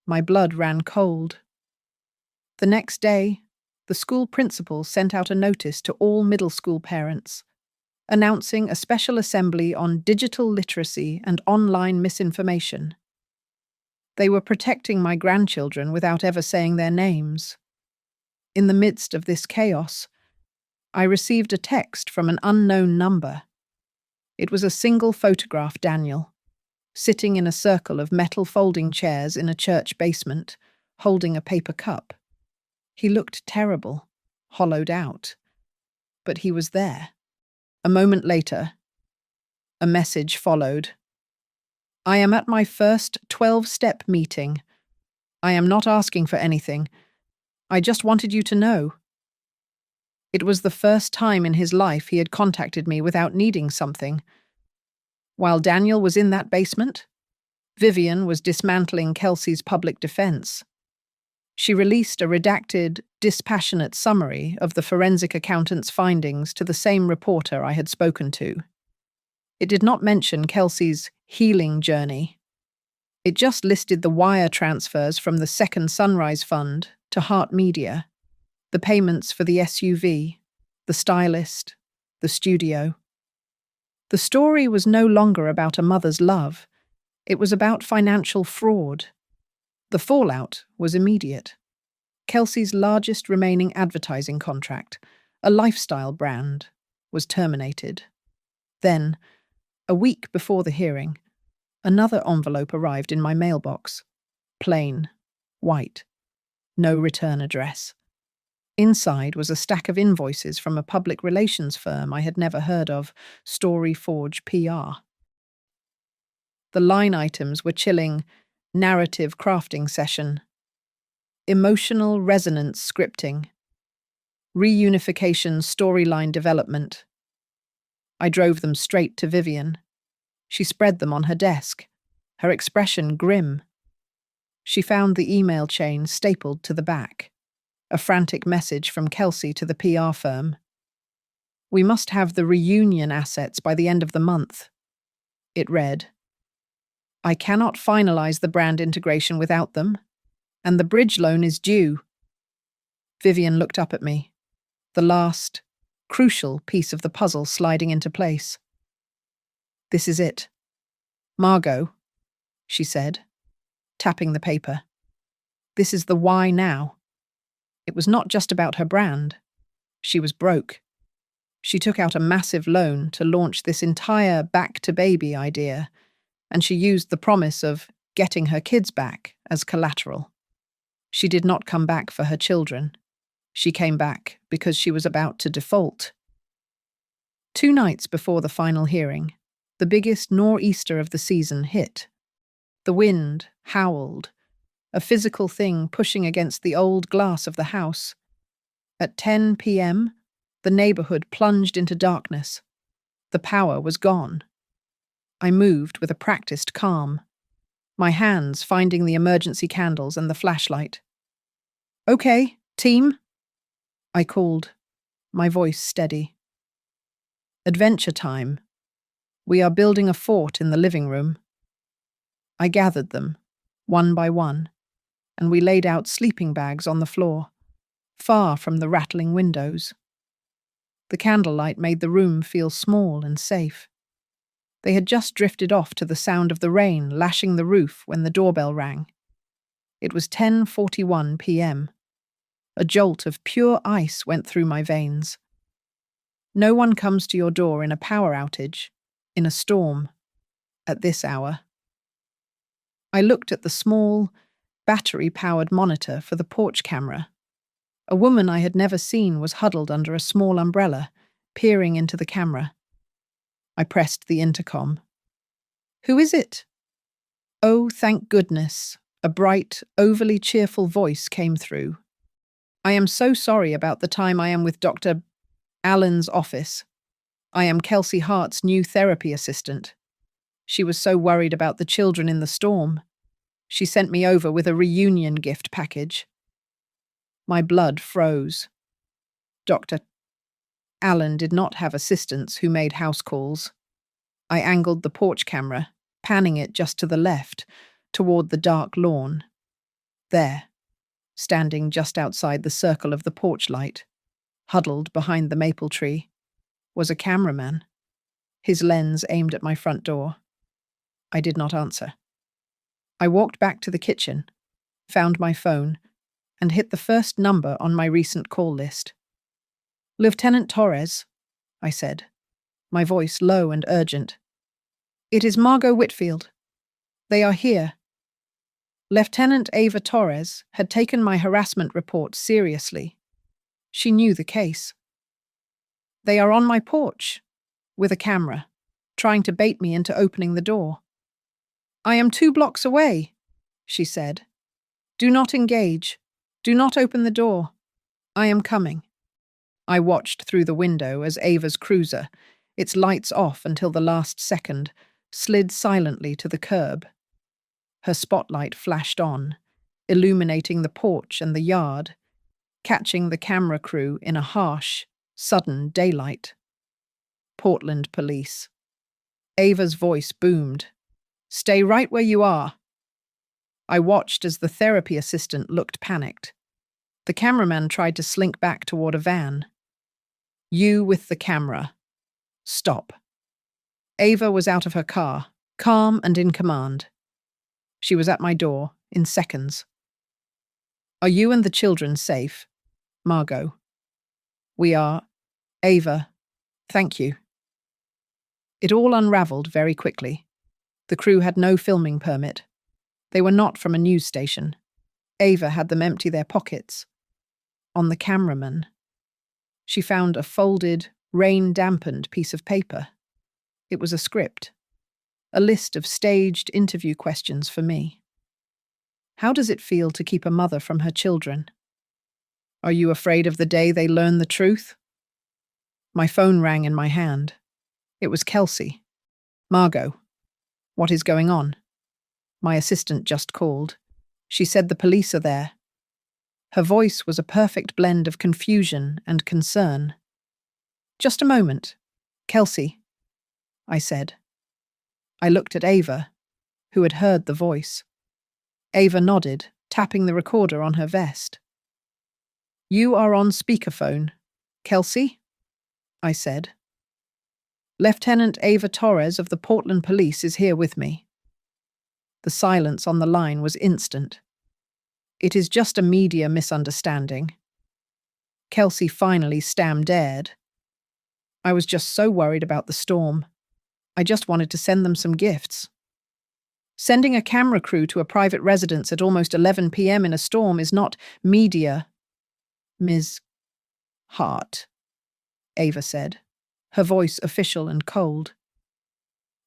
My blood ran cold. The next day, the school principal sent out a notice to all middle school parents, announcing a special assembly on digital literacy and online misinformation. They were protecting my grandchildren without ever saying their names. In the midst of this chaos, I received a text from an unknown number. It was a single photograph Daniel, sitting in a circle of metal folding chairs in a church basement, holding a paper cup. He looked terrible, hollowed out. But he was there. A moment later, a message followed. "I am at my first 12-step meeting. I am not asking for anything. I just wanted you to know." It was the first time in his life he had contacted me without needing something. While Daniel was in that basement, Vivian was dismantling Kelsey's public defense. She released a redacted, dispassionate summary of the forensic accountant's findings to the same reporter I had spoken to. It did not mention Kelsey's healing journey. It just listed the wire transfers from the Second Sunrise Fund to Heart Media, the payments for the SUV, the stylist, the studio. The story was no longer about a mother's love. It was about financial fraud. The fallout was immediate. Kelsey's largest remaining advertising contract, a lifestyle brand, was terminated. Then, a week before the hearing, another envelope arrived in my mailbox. Plain, white, no return address. Inside was a stack of invoices from a public relations firm I had never heard of, Story Forge PR. The line items were chilling: narrative crafting session, emotional resonance scripting, reunification storyline development. I drove them straight to Vivian. She spread them on her desk, her expression grim. She found the email chain stapled to the back, a frantic message from Kelsey to the PR firm. "We must have the reunion assets by the end of the month." It read, "I cannot finalize the brand integration without them, and the bridge loan is due." Vivian looked up at me, the last, crucial piece of the puzzle sliding into place. "This is it. Margot," she said, tapping the paper. "This is the why now." It was not just about her brand. She was broke. She took out a massive loan to launch this entire back-to-baby idea, and she used the promise of getting her kids back as collateral. She did not come back for her children. She came back because she was about to default. 2 nights before the final hearing, the biggest nor'easter of the season hit. The wind howled, a physical thing pushing against the old glass of the house. At 10 p.m., the neighborhood plunged into darkness. The power was gone. I moved with a practiced calm, my hands finding the emergency candles and the flashlight. "Okay, team," I called, my voice steady. "Adventure time. We are building a fort in the living room." I gathered them, one by one, and we laid out sleeping bags on the floor, far from the rattling windows. The candlelight made the room feel small and safe. They had just drifted off to the sound of the rain lashing the roof when the doorbell rang. It was 10:41 p.m. A jolt of pure ice went through my veins. No one comes to your door in a power outage, in a storm, at this hour. I looked at the small, battery-powered monitor for the porch camera. A woman I had never seen was huddled under a small umbrella, peering into the camera. I pressed the intercom. "Who is it?" Oh, thank goodness, a bright, overly cheerful voice came through. "I am so sorry about the time I am with Dr. Allen's office. I am Kelsey Hart's new therapy assistant. She was so worried about the children in the storm. She sent me over with a reunion gift package." My blood froze. Dr. Allen did not have assistants who made house calls. I angled the porch camera, panning it just to the left, toward the dark lawn. There, standing just outside the circle of the porch light, huddled behind the maple tree, was a cameraman, his lens aimed at my front door. I did not answer. I walked back to the kitchen, found my phone, and hit the first number on my recent call list. "Lieutenant Torres," I said, my voice low and urgent. "It is Margot Whitfield. They are here." Lieutenant Ava Torres had taken my harassment report seriously. She knew the case. "They are on my porch, with a camera, trying to bait me into opening the door." "I am 2 blocks away," she said. "Do not engage. Do not open the door. I am coming." I watched through the window as Ava's cruiser, its lights off until the last second, slid silently to the curb. Her spotlight flashed on, illuminating the porch and the yard, catching the camera crew in a harsh, sudden daylight. Portland Police. Ava's voice boomed. "Stay right where you are." I watched as the therapy assistant looked panicked. The cameraman tried to slink back toward a van. "You with the camera. Stop." Ava was out of her car, calm and in command. She was at my door, in seconds. "Are you and the children safe?" "Margot." "We are. Ava. Thank you." It all unraveled very quickly. The crew had no filming permit. They were not from a news station. Ava had them empty their pockets. On the cameraman, she found a folded, rain-dampened piece of paper. It was a script, a list of staged interview questions for me. How does it feel to keep a mother from her children? Are you afraid of the day they learn the truth? My phone rang in my hand. It was Kelsey. "Margot, what is going on?" My assistant just called. She said the police are there. Her voice was a perfect blend of confusion and concern. "Just a moment. Kelsey," I said. I looked at Ava, who had heard the voice. Ava nodded, tapping the recorder on her vest. "You are on speakerphone, Kelsey?" I said. "Lieutenant Ava Torres of the Portland Police is here with me." The silence on the line was instant. "It is just a media misunderstanding." Kelsey finally stammered. "I was just so worried about the storm. I just wanted to send them some gifts." "Sending a camera crew to a private residence at almost 11 p.m. in a storm is not media, Ms. Hart," Ava said, her voice official and cold.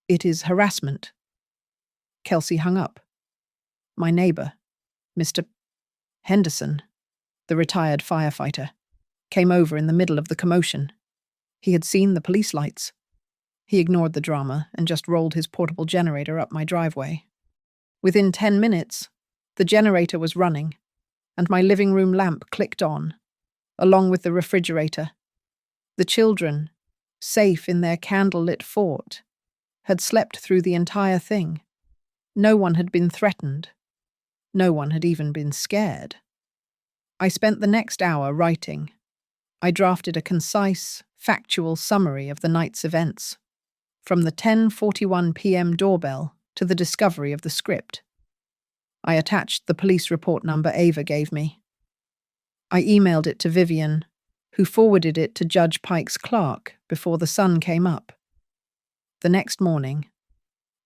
"It is harassment." Kelsey hung up. My neighbor, Mr. Henderson, the retired firefighter, came over in the middle of the commotion. He had seen the police lights. He ignored the drama and just rolled his portable generator up my driveway. Within 10 minutes, the generator was running, and my living room lamp clicked on, along with the refrigerator. The children, safe in their candlelit fort, had slept through the entire thing. No one had been threatened. No one had even been scared. I spent the next hour writing. I drafted a concise, factual summary of the night's events, from the 10:41 p.m. doorbell to the discovery of the script. I attached the police report number Ava gave me. I emailed it to Vivian, who forwarded it to Judge Pike's clerk before the sun came up. The next morning,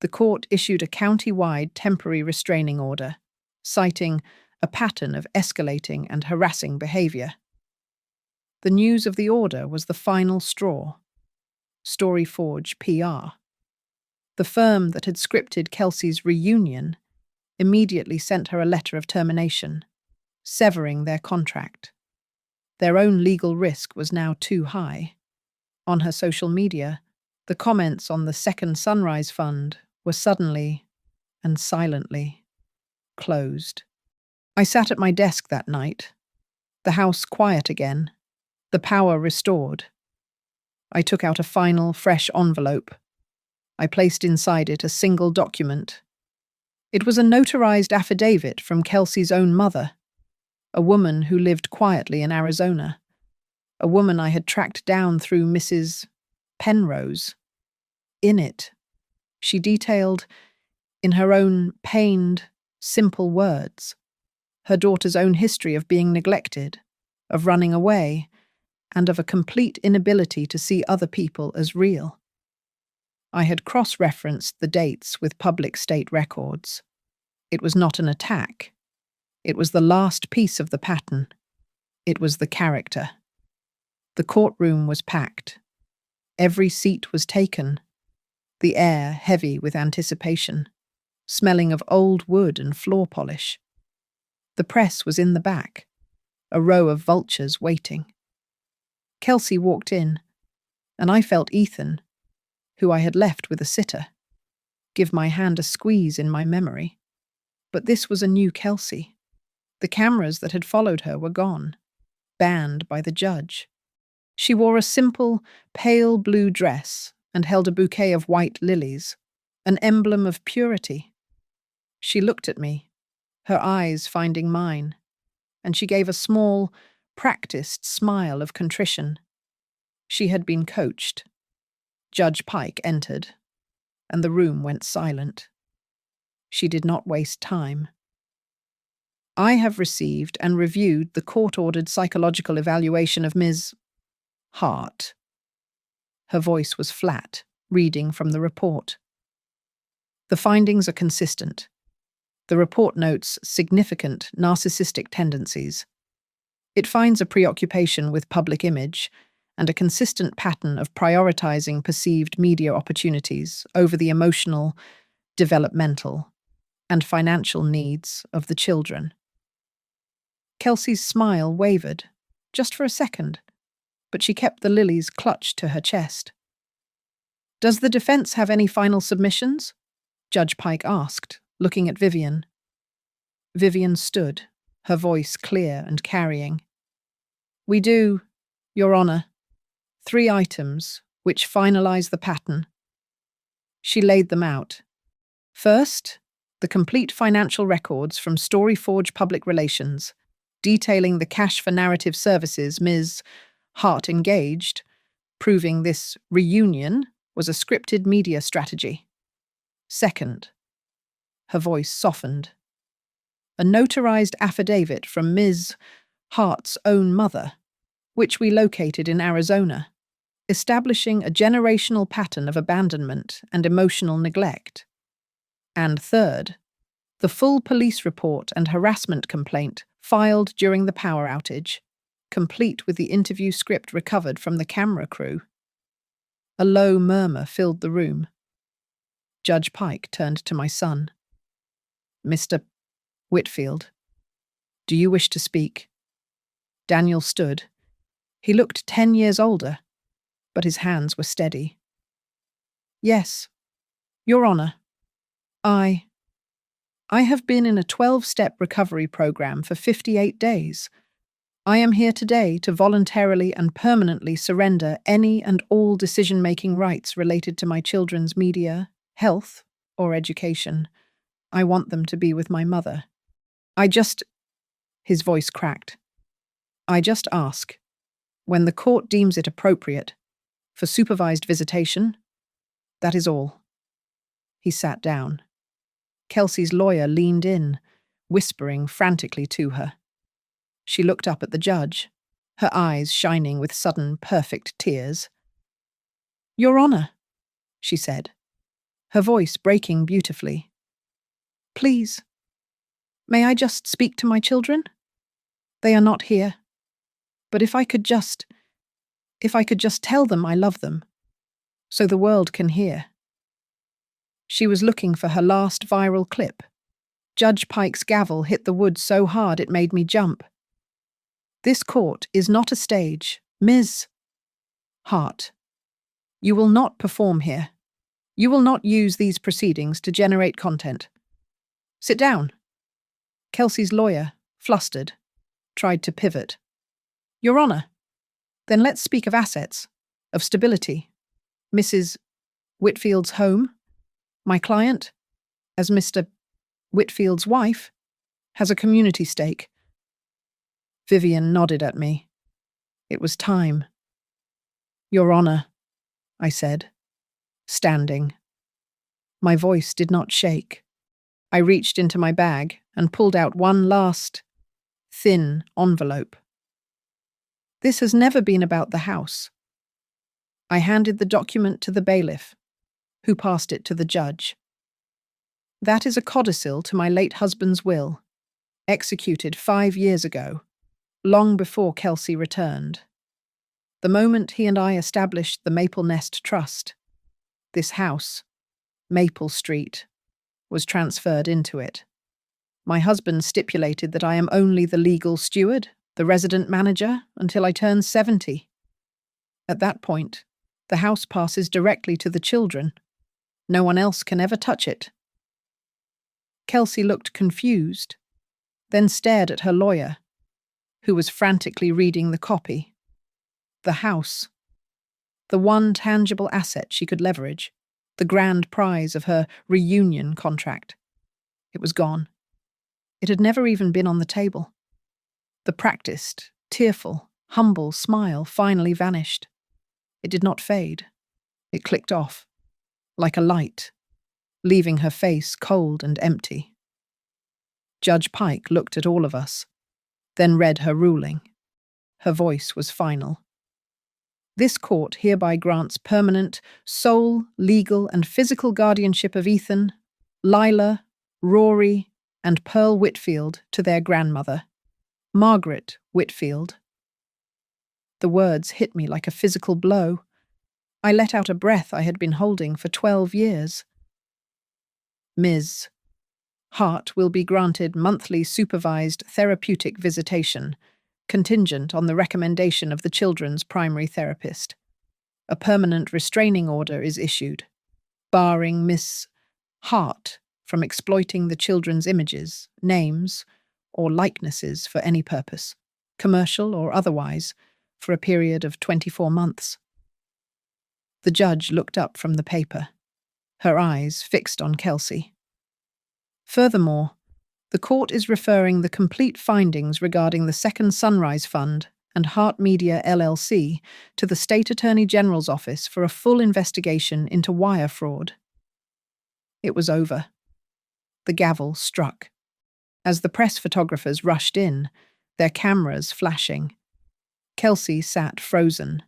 the court issued a county-wide temporary restraining order, citing a pattern of escalating and harassing behavior. The news of the order was the final straw. StoryForge PR. The firm that had scripted Kelsey's reunion immediately sent her a letter of termination, severing their contract. Their own legal risk was now too high. On her social media, the comments on the Second Sunrise Fund were suddenly and silently closed. I sat at my desk that night, the house quiet again, the power restored. I took out a final, fresh envelope. I placed inside it a single document. It was a notarized affidavit from Kelsey's own mother, a woman who lived quietly in Arizona, a woman I had tracked down through Mrs. Penrose. In it, she detailed, in her own pained, simple words, her daughter's own history of being neglected, of running away, and of a complete inability to see other people as real. I had cross-referenced the dates with public state records. It was not an attack. It was the last piece of the pattern. It was the character. The courtroom was packed. Every seat was taken, the air heavy with anticipation, smelling of old wood and floor polish. The press was in the back, a row of vultures waiting. Kelsey walked in, and I felt Ethan, who I had left with a sitter, give my hand a squeeze in my memory. But this was a new Kelsey. The cameras that had followed her were gone, banned by the judge. She wore a simple, pale blue dress and held a bouquet of white lilies, an emblem of purity. She looked at me, her eyes finding mine, and she gave a small, practiced smile of contrition. She had been coached. Judge Pike entered, and the room went silent. She did not waste time. I have received and reviewed the court-ordered psychological evaluation of Ms. Hart. Her voice was flat, reading from the report. The findings are consistent. The report notes significant narcissistic tendencies. It finds a preoccupation with public image and a consistent pattern of prioritizing perceived media opportunities over the emotional, developmental, and financial needs of the children. Kelsey's smile wavered, just for a second, but she kept the lilies clutched to her chest. "Does the defense have any final submissions?" Judge Pike asked, looking at Vivian. Vivian stood, her voice clear and carrying. "We do, Your Honor. 3 items, which finalize the pattern." She laid them out. First, the complete financial records from StoryForge Public Relations, detailing the cash for narrative services Ms. Hart engaged, proving this reunion was a scripted media strategy. Second, her voice softened, a notarized affidavit from Ms. Hart's own mother, which we located in Arizona, establishing a generational pattern of abandonment and emotional neglect. And third, the full police report and harassment complaint filed during the power outage, complete with the interview script recovered from the camera crew. A low murmur filled the room. Judge Pike turned to my son. "Mr. Whitfield, do you wish to speak?" Daniel stood. He looked 10 years older, but his hands were steady. Yes, Your Honor. I have been in a 12-step recovery program for 58 days. I am here today to voluntarily and permanently surrender any and all decision-making rights related to my children's media, health, or education. I want them to be with my mother. His voice cracked. I just ask, when the court deems it appropriate, for supervised visitation. That is all. He sat down. Kelsey's lawyer leaned in, whispering frantically to her. She looked up at the judge, her eyes shining with sudden, perfect tears. Your Honor, she said, her voice breaking beautifully. Please, may I just speak to my children? They are not here. But if I could just tell them I love them, so the world can hear. She was looking for her last viral clip. Judge Pike's gavel hit the wood so hard it made me jump. This court is not a stage, Ms. Hart. You will not perform here. You will not use these proceedings to generate content. Sit down. Kelsey's lawyer, flustered, tried to pivot. Your Honor, then let's speak of assets, of stability. Mrs. Whitfield's home, my client, as Mr. Whitfield's wife, has a community stake. Vivian nodded at me. It was time. Your Honor, I said, standing. My voice did not shake. I reached into my bag and pulled out one last, thin envelope. This has never been about the house. I handed the document to the bailiff, who passed it to the judge. That is a codicil to my late husband's will, executed 5 years ago, long before Kelsey returned. The moment he and I established the Maple Nest Trust, this house, Maple Street, was transferred into it. My husband stipulated that I am only the legal steward, the resident manager, until I turn 70. At that point, the house passes directly to the children. No one else can ever touch it. Kelsey looked confused, then stared at her lawyer, who was frantically reading the copy. The house. The one tangible asset she could leverage, the grand prize of her reunion contract. It was gone. It had never even been on the table. The practiced, tearful, humble smile finally vanished. It did not fade. It clicked off, like a light, leaving her face cold and empty. Judge Pike looked at all of us, then read her ruling. Her voice was final. This court hereby grants permanent, sole, legal, and physical guardianship of Ethan, Lila, Rory, and Pearl Whitfield to their grandmother, Margaret Whitfield. The words hit me like a physical blow. I let out a breath I had been holding for 12 years. Ms. Hart will be granted monthly supervised therapeutic visitation, contingent on the recommendation of the children's primary therapist. A permanent restraining order is issued, barring Miss Hart from exploiting the children's images, names, or likenesses for any purpose, commercial or otherwise, for a period of 24 months. The judge looked up from the paper, her eyes fixed on Kelsey. Furthermore, the court is referring the complete findings regarding the Second Sunrise Fund and Hart Media LLC to the State Attorney General's office for a full investigation into wire fraud. It was over. The gavel struck. As the press photographers rushed in, their cameras flashing, Kelsey sat frozen,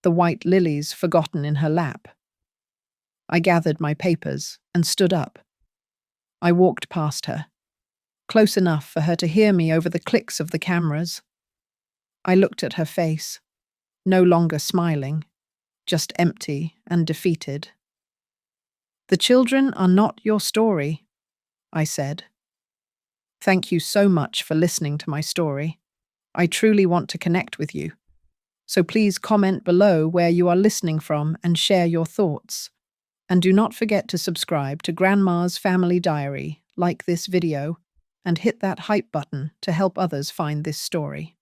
the white lilies forgotten in her lap. I gathered my papers and stood up. I walked past her, close enough for her to hear me over the clicks of the cameras. I looked at her face, no longer smiling, just empty and defeated. The children are not your story, I said. Thank you so much for listening to my story. I truly want to connect with you. So please comment below where you are listening from and share your thoughts. And do not forget to subscribe to Grandma's Family Diary, like this video, and hit that hype button to help others find this story.